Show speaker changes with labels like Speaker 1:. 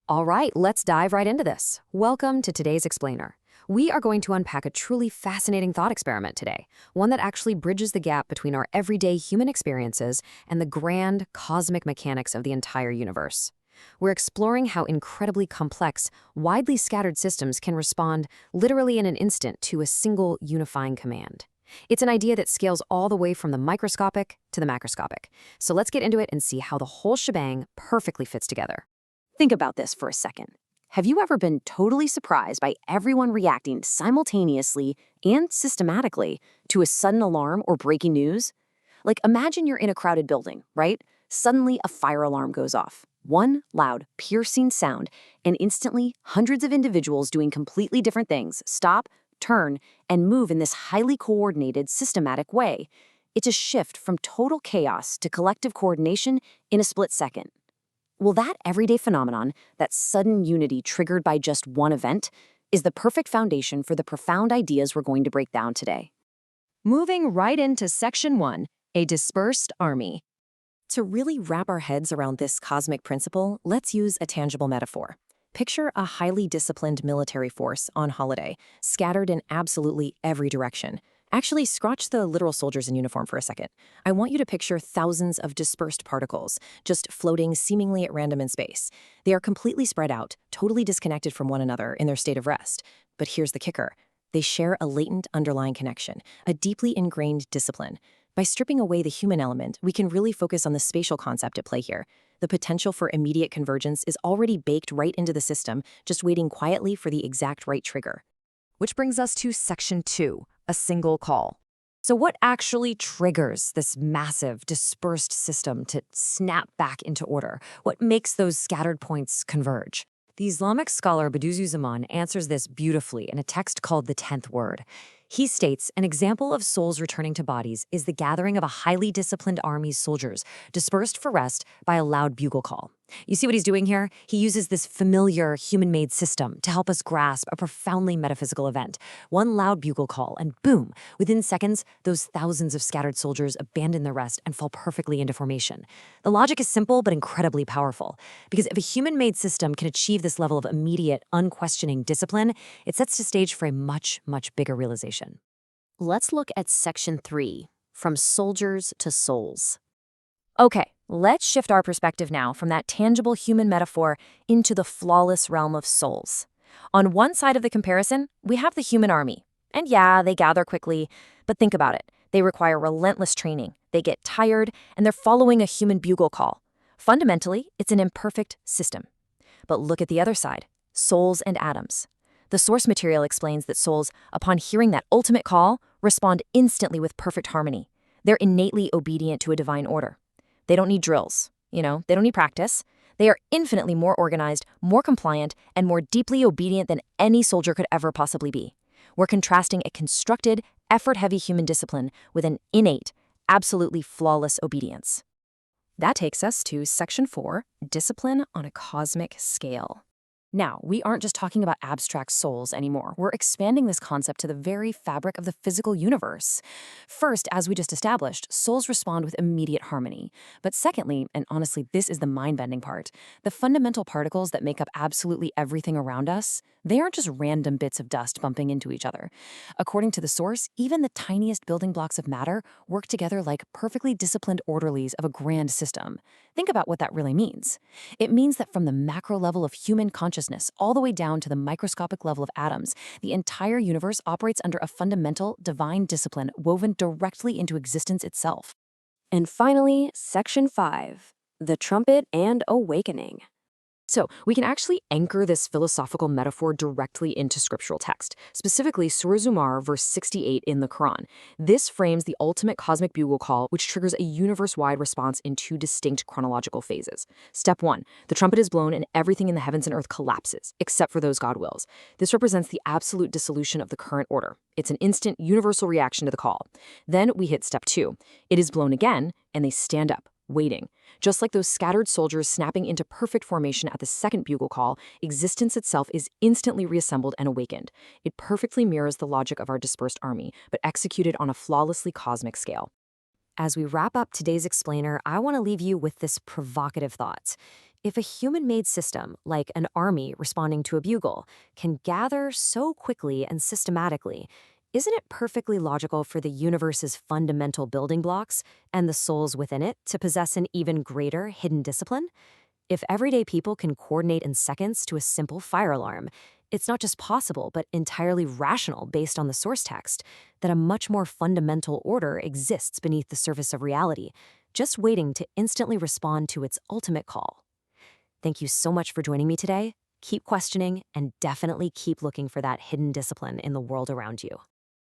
Speaker 1: All right, let's dive right into this. Welcome to today's explainer. We are going to unpack a truly fascinating thought experiment today, one that actually bridges the gap between our everyday human experiences and the grand cosmic mechanics of the entire universe. We're exploring how incredibly complex, widely scattered systems can respond literally in an instant to a single unifying command. It's an idea that scales all the way from the microscopic to the macroscopic. So let's get into it and see how the whole shebang perfectly fits together. Think about this for a second. Have you ever been totally surprised by everyone reacting simultaneously and systematically to a sudden alarm or breaking news? Like, imagine you're in a crowded building, right? Suddenly, a fire alarm goes off. One loud, piercing sound, and instantly, hundreds of individuals doing completely different things stop, turn, and move in this highly coordinated, systematic way. It's a shift from total chaos to collective coordination in a split second. Well, that everyday phenomenon, that sudden unity triggered by just one event, is the perfect foundation for the profound ideas we're going to break down today.
Speaker 2: Moving right into Section 1, a dispersed army.
Speaker 1: To really wrap our heads around this cosmic principle, let's use a tangible metaphor. Picture a highly disciplined military force on holiday, scattered in absolutely every direction. Actually, scratch the literal soldiers in uniform for a second. I want you to picture thousands of dispersed particles, just floating seemingly at random in space. They are completely spread out, totally disconnected from one another in their state of rest. But here's the kicker. They share a latent underlying connection, a deeply ingrained discipline. By stripping away the human element, we can really focus on the spatial concept at play here. The potential for immediate convergence is already baked right into the system, just waiting quietly for the exact right trigger.
Speaker 2: Which brings us to Section 2, a single call.
Speaker 1: So what actually triggers this massive, dispersed system to snap back into order? What makes those scattered points converge? The Islamic scholar Bediuzzaman answers this beautifully in a text called The 10th Word. He states, an example of souls returning to bodies is the gathering of a highly disciplined army's soldiers, dispersed for rest by a loud bugle call. You see what he's doing here? He uses this familiar human-made system to help us grasp a profoundly metaphysical event. One loud bugle call, and boom, within seconds, those thousands of scattered soldiers abandon their rest and fall perfectly into formation. The logic is simple but incredibly powerful, because if a human-made system can achieve this level of immediate, unquestioning discipline, it sets the stage for a much, much bigger realization. Let's look at Section 3, From Soldiers to Souls. Okay, let's shift our perspective now from that tangible human metaphor into the flawless realm of souls. On one side of the comparison, we have the human army. And yeah, they gather quickly, but think about it. They require relentless training, they get tired, and they're following a human bugle call. Fundamentally, it's an imperfect system. But look at the other side, souls and atoms. The source material explains that souls, upon hearing that ultimate call, respond instantly with perfect harmony. They're innately obedient to a divine order. They don't need drills, they don't need practice. They are infinitely more organized, more compliant, and more deeply obedient than any soldier could ever possibly be. We're contrasting a constructed, effort-heavy human discipline with an innate, absolutely flawless obedience. That takes us to Section 4, Discipline on a Cosmic Scale. Now, we aren't just talking about abstract souls anymore. We're expanding this concept to the very fabric of the physical universe. First, as we just established, souls respond with immediate harmony. But secondly, and honestly, this is the mind-bending part, the fundamental particles that make up absolutely everything around us, they aren't just random bits of dust bumping into each other. According to the source, even the tiniest building blocks of matter work together like perfectly disciplined orderlies of a grand system. Think about what that really means. It means that from the macro level of human consciousness all the way down to the microscopic level of atoms, the entire universe operates under a fundamental divine discipline woven directly into existence itself. And finally, Section 5, The Trumpet and Awakening. So we can actually anchor this philosophical metaphor directly into scriptural text, specifically Surah Zumar, verse 68 in the Quran. This frames the ultimate cosmic bugle call, which triggers a universe-wide response in two distinct chronological phases. Step 1, the trumpet is blown and everything in the heavens and earth collapses, except for those God wills. This represents the absolute dissolution of the current order. It's an instant, universal reaction to the call. Then we hit Step 2. It is blown again, and they stand up, waiting. Just like those scattered soldiers snapping into perfect formation at the second bugle call, existence itself is instantly reassembled and awakened. It perfectly mirrors the logic of our dispersed army, but executed on a flawlessly cosmic scale. As we wrap up today's explainer, I want to leave you with this provocative thought. If a human-made system, like an army responding to a bugle, can gather so quickly and systematically, isn't it perfectly logical for the universe's fundamental building blocks and the souls within it to possess an even greater hidden discipline? If everyday people can coordinate in seconds to a simple fire alarm, it's not just possible, but entirely rational based on the source text, that a much more fundamental order exists beneath the surface of reality, just waiting to instantly respond to its ultimate call. Thank you so much for joining me today. Keep questioning and definitely keep looking for that hidden discipline in the world around you.